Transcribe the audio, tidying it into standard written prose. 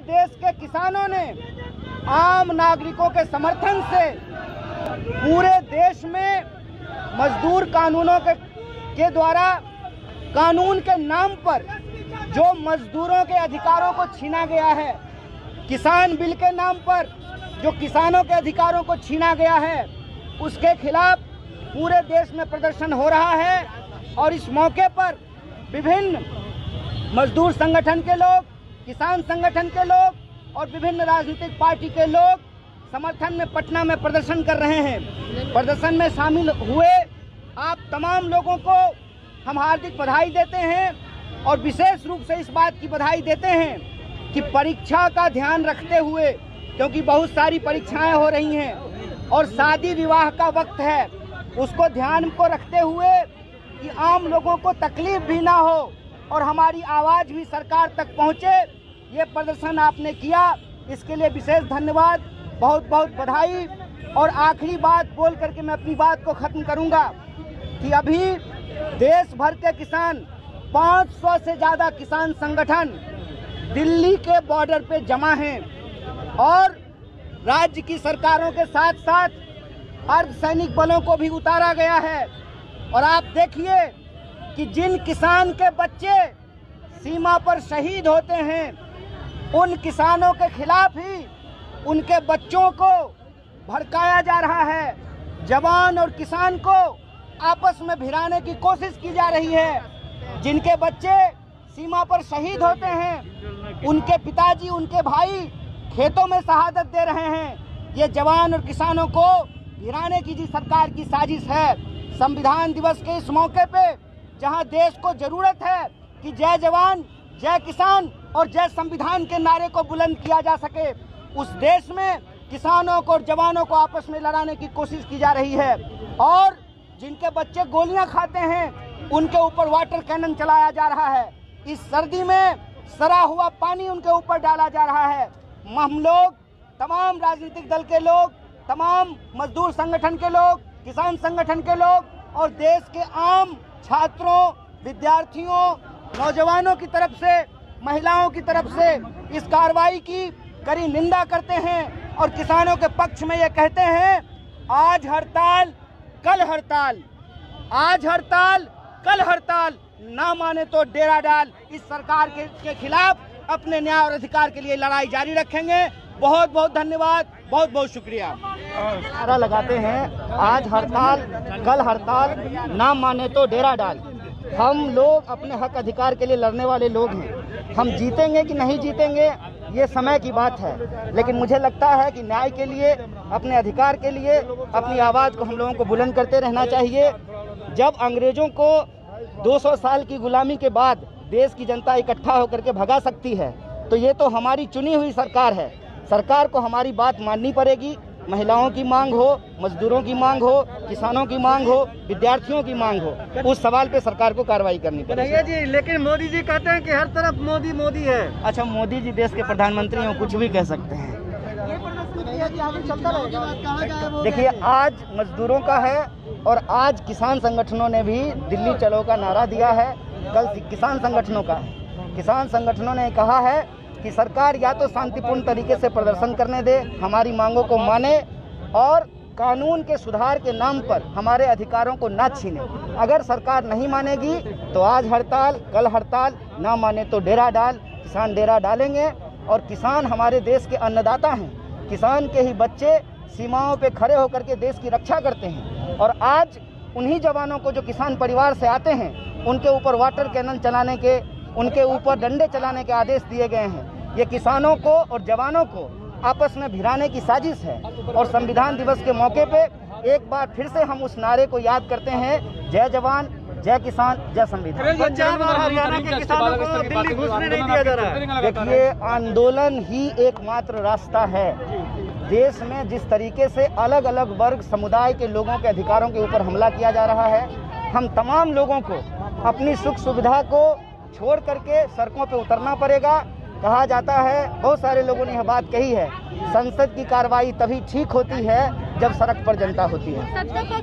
देश के किसानों ने आम नागरिकों के समर्थन से पूरे देश में मजदूर कानूनों के द्वारा कानून के नाम पर जो मजदूरों के अधिकारों को छीना गया है, किसान बिल के नाम पर जो किसानों के अधिकारों को छीना गया है, उसके खिलाफ पूरे देश में प्रदर्शन हो रहा है। और इस मौके पर विभिन्न मजदूर संगठन के लोग, किसान संगठन के लोग और विभिन्न राजनीतिक पार्टी के लोग समर्थन में पटना में प्रदर्शन कर रहे हैं। प्रदर्शन में शामिल हुए आप तमाम लोगों को हम हार्दिक बधाई देते हैं और विशेष रूप से इस बात की बधाई देते हैं कि परीक्षा का ध्यान रखते हुए, क्योंकि बहुत सारी परीक्षाएं हो रही हैं और शादी विवाह का वक्त है, उसको ध्यान को रखते हुए कि आम लोगों को तकलीफ भी ना हो और हमारी आवाज़ भी सरकार तक पहुंचे, ये प्रदर्शन आपने किया, इसके लिए विशेष धन्यवाद, बहुत बहुत बधाई। और आखिरी बात बोल करके मैं अपनी बात को ख़त्म करूंगा कि अभी देश भर के किसान 500 से ज़्यादा किसान संगठन दिल्ली के बॉर्डर पे जमा हैं और राज्य की सरकारों के साथ साथ अर्धसैनिक बलों को भी उतारा गया है। और आप देखिए कि जिन किसान के बच्चे सीमा पर शहीद होते हैं, उन किसानों के खिलाफ ही उनके बच्चों को भड़काया जा रहा है। जवान और किसान को आपस में भिड़ाने की कोशिश की जा रही है। जिनके बच्चे सीमा पर शहीद होते हैं, उनके पिताजी, उनके भाई खेतों में शहादत दे रहे हैं। ये जवान और किसानों को भिड़ाने की जी सरकार की साजिश है। संविधान दिवस के इस मौके पे जहां देश को जरूरत है कि जय जवान, जय किसान और जय संविधान के नारे को बुलंद किया जा सके, उस देश में किसानों को और जवानों को आपस में लड़ाने की कोशिश की जा रही है। और जिनके बच्चे गोलियां खाते हैं, उनके ऊपर वाटर कैनन चलाया जा रहा है। इस सर्दी में सड़ा हुआ पानी उनके ऊपर डाला जा रहा है। हम लोग, तमाम राजनीतिक दल के लोग, तमाम मजदूर संगठन के लोग, किसान संगठन के लोग और देश के आम छात्रों, विद्यार्थियों, नौजवानों की तरफ से, महिलाओं की तरफ से इस कार्रवाई की कड़ी निंदा करते हैं और किसानों के पक्ष में ये कहते हैं, आज हड़ताल कल हड़ताल, आज हड़ताल कल हड़ताल, ना माने तो डेरा डाल। इस सरकार के खिलाफ अपने न्याय और अधिकार के लिए लड़ाई जारी रखेंगे। बहुत बहुत धन्यवाद, बहुत बहुत शुक्रिया। नारा लगाते हैं, आज हड़ताल कल हड़ताल, ना माने तो डेरा डाल। हम लोग अपने हक अधिकार के लिए लड़ने वाले लोग हैं। हम जीतेंगे कि नहीं जीतेंगे ये समय की बात है, लेकिन मुझे लगता है कि न्याय के लिए, अपने अधिकार के लिए अपनी आवाज़ को हम लोगों को बुलंद करते रहना चाहिए। जब अंग्रेजों को 200 साल की गुलामी के बाद देश की जनता इकट्ठा होकर के भगा सकती है, तो ये तो हमारी चुनी हुई सरकार है। सरकार को हमारी बात माननी पड़ेगी। महिलाओं की मांग हो, मजदूरों की मांग हो, किसानों की मांग हो, विद्यार्थियों की मांग हो, उस सवाल पे सरकार को कार्रवाई करनी पड़ेगी। जी, लेकिन मोदी जी कहते हैं कि हर तरफ मोदी मोदी है। अच्छा, मोदी जी देश के प्रधानमंत्री हो, कुछ भी कह सकते हैं। देखिए, आज मजदूरों का है और आज किसान संगठनों ने भी दिल्ली चलो का नारा दिया है। कल किसान संगठनों का है। किसान संगठनों ने कहा है कि सरकार या तो शांतिपूर्ण तरीके से प्रदर्शन करने दे, हमारी मांगों को माने और कानून के सुधार के नाम पर हमारे अधिकारों को ना छीने। अगर सरकार नहीं मानेगी तो आज हड़ताल कल हड़ताल, ना माने तो डेरा डाल। किसान डेरा डालेंगे और किसान हमारे देश के अन्नदाता हैं। किसान के ही बच्चे सीमाओं पे खड़े होकर के देश की रक्षा करते हैं और आज उन्हीं जवानों को जो किसान परिवार से आते हैं, उनके ऊपर वाटर कैनन चलाने के, उनके ऊपर डंडे चलाने के आदेश दिए गए हैं। ये किसानों को और जवानों को आपस में भिड़ाने की साजिश है। और संविधान दिवस के मौके पे एक बार फिर से हम उस नारे को याद करते हैं, जय जवान, जय किसान, जय संविधान। पंजाब और हरियाणा के किसानों को दिल्ली घुसने नहीं दिया जा रहा है। देखिए, आंदोलन ही एकमात्र रास्ता है। देश में जिस तरीके से अलग अलग वर्ग समुदाय के लोगों के अधिकारों के ऊपर हमला किया जा रहा है, हम तमाम लोगों को अपनी सुख सुविधा को छोड़ करके सड़कों पे उतरना पड़ेगा। कहा जाता है, बहुत सारे लोगों ने यह बात कही है, संसद की कार्रवाई तभी ठीक होती है जब सड़क पर जनता होती है।